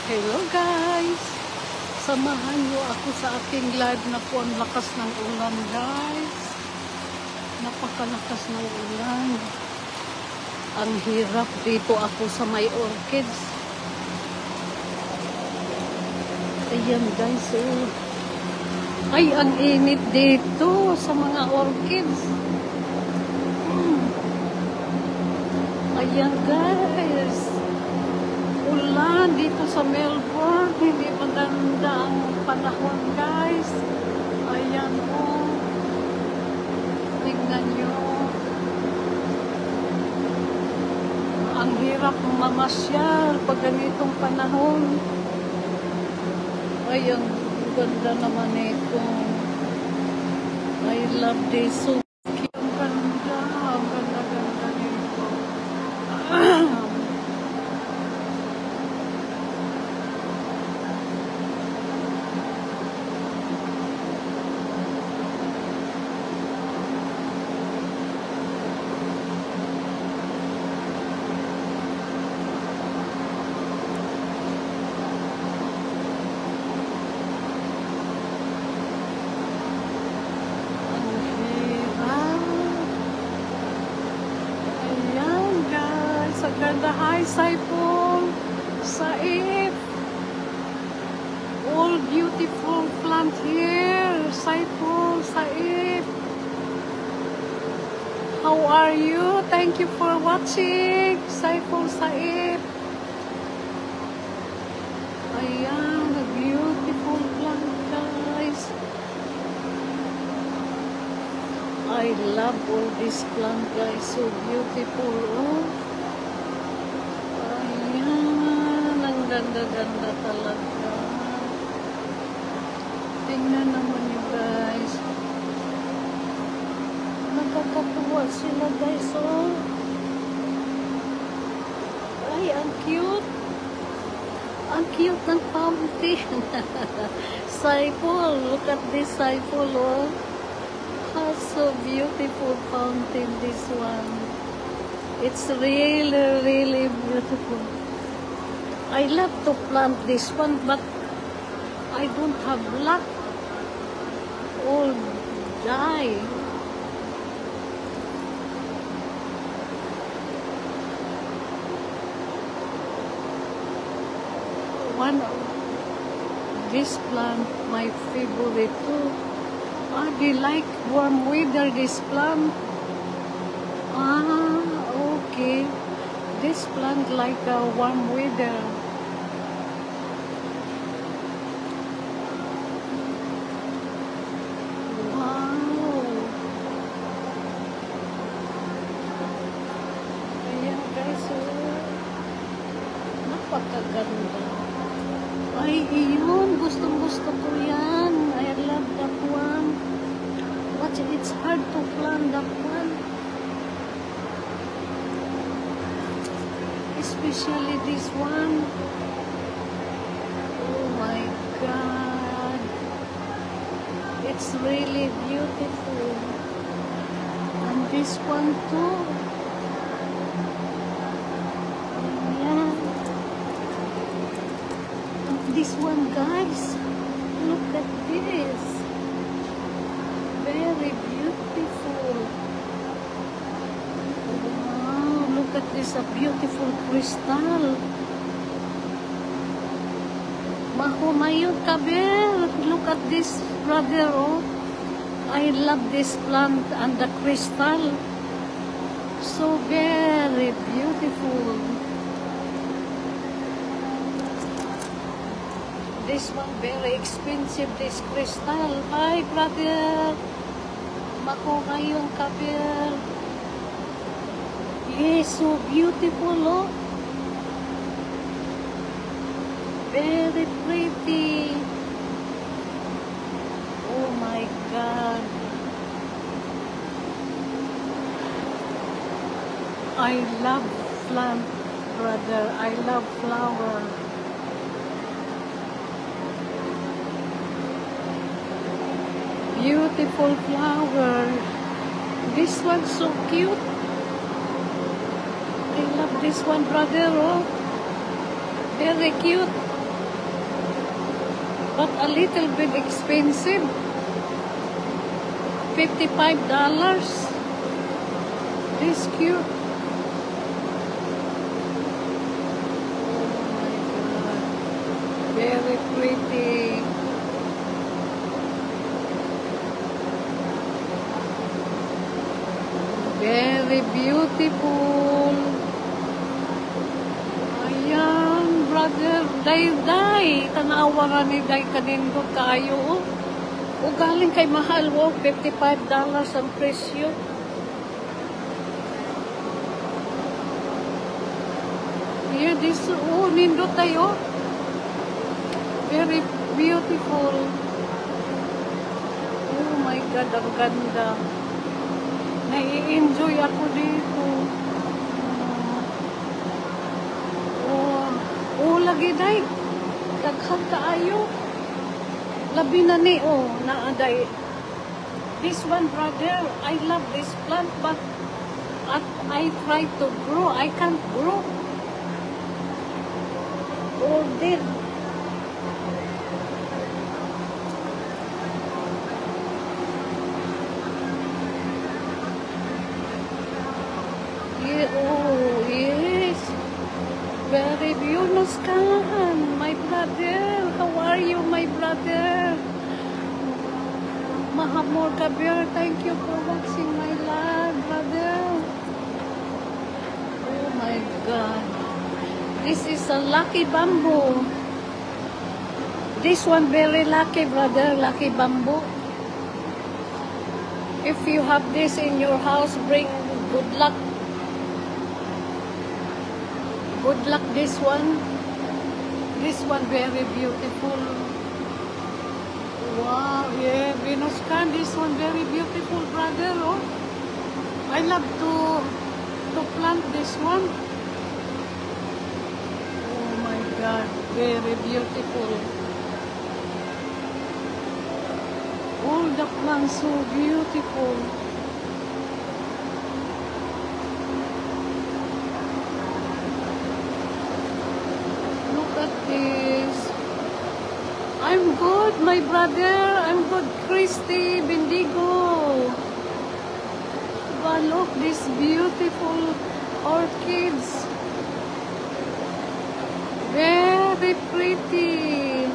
Hello guys! Samahan niyo ako sa aking live na po ang lakas ng ulan guys. Napakalakas ng ulan. Ang hirap dito ako sa may orchids. Ayan guys oh. Ay, ang init dito sa mga orchids. Ayan guys. Ulan dito sa Melbourne. Hindi maganda ang panahon guys. Ayan oh. Tingnan nyo. Ang hirap mamasyal pag ganitong panahon. Ayan, ganda naman ito. I love this so cute. Ang ganda. Ang ganda nito. Ganda, hi Saipol, Saif, all beautiful plant here, Saipol, Saif, how are you? Thank you for watching, Saipol, Saif. Ayan, the beautiful plant guys. I love all this plant guys, so beautiful. Oh. Ganda-ganda talaga. Tingnan naman nyo guys. Nakakatuwa sila guys oh. Ay, ang cute. Ang cute ng fountain. Saipol, look at this Saipol oh. How so beautiful fountain this one. It's really beautiful. I love to plant this one, but I don't have luck. All die. One of this plant, my favorite too. Ah, they like warm weather, this plant. Ah, okay. This plant like a warm weather. Wow. Ayan guys, oh. Napakaganda. Ay, iyon. Gustong-gusto ko yan. I love that one. Watch, it's hard to plant that one. Especially this one. Oh my God. It's really beautiful. And this one too. Yeah. And this one guys. Look at this. Very beautiful. Look at this, a beautiful crystal. Mahumayod kabel. Look at this, brother. Oh, I love this plant and the crystal. So very beautiful. This one very expensive. This crystal. Hi, brother. Mahumayod kabel. Yes, so beautiful, oh. Very pretty. Oh my God. I love plant, brother. I love flower. Beautiful flower. This one's so cute. I love this one, brother. Oh, very cute. but a little bit expensive. $55. This cute. Oh my God. Very pretty. Very beautiful. Ayan, brother. Day. Tanawa nga ni Day kanindot kayo. O galing kay mahal. Wow, $55 ang presyo. Here, this, oh, nindot tayo. Very beautiful. Oh my God, ang ganda. Nai-enjoy ako dito. Oh, lagi day. Daghang kaayo. Labi na ni, naaday. This one, brother, I love this plant, but I try to grow. I can't grow. Or dead. Oh, yes. Very beautiful, my brother. How are you, my brother? Mahamor Kabir, thank you for watching my live, brother. Oh my God. This is a lucky bamboo. This one very lucky, brother. Lucky bamboo. If you have this in your house, bring good luck. Good luck, this one. This one very beautiful. Wow, yeah, Venus can. This one very beautiful, brother. Oh, I love to plant this one. Oh my God, very beautiful. All the plants so beautiful. This. I'm good, my brother. I'm good, Christy Bendigo. Wow, look, these beautiful orchids. Very pretty.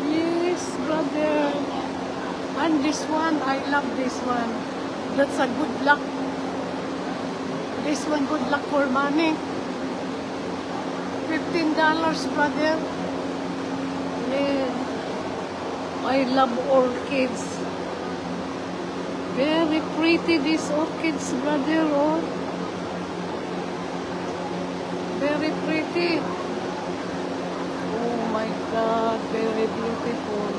Yes, brother. And this one, I love this one. That's a good luck. This one, good luck for money. $15, brother. Yeah. I love orchids. Very pretty, these orchids, brother. Oh. Very pretty. Oh my God, very beautiful.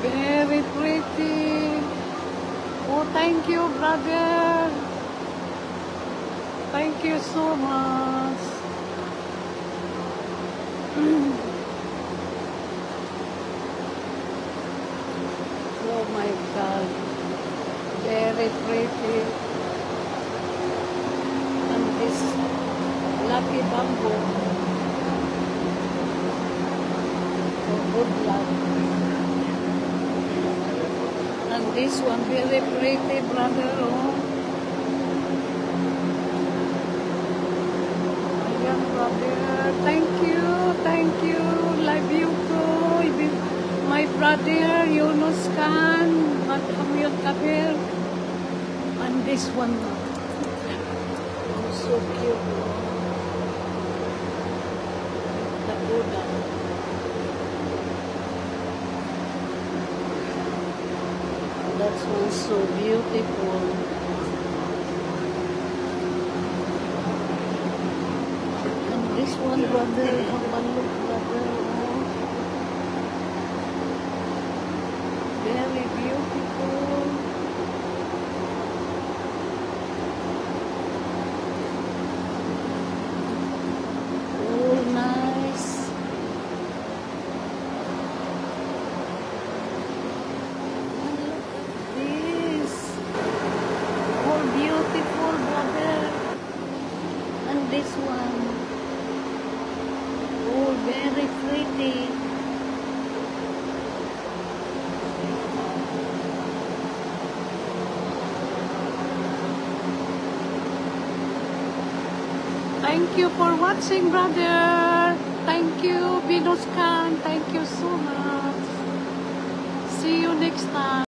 Very pretty. Oh, thank you, brother. Thank you so much. Oh my God. Very pretty. And this lucky bamboo. For good luck. And this one very pretty, brother. Oh. Ayan, brother. Thank you. Thank you. Love you too. My brother, Yunus Khan, Hamid Kabir. And this one. Oh, so cute. The Buddha. That one's so beautiful. And this one, brother, have a look, brother. Oh. Very beautiful. Oh, nice. Beautiful, brother. And this one. Thank you for watching, brother. Thank you, Binos Khan. Thank you so much. See you next time.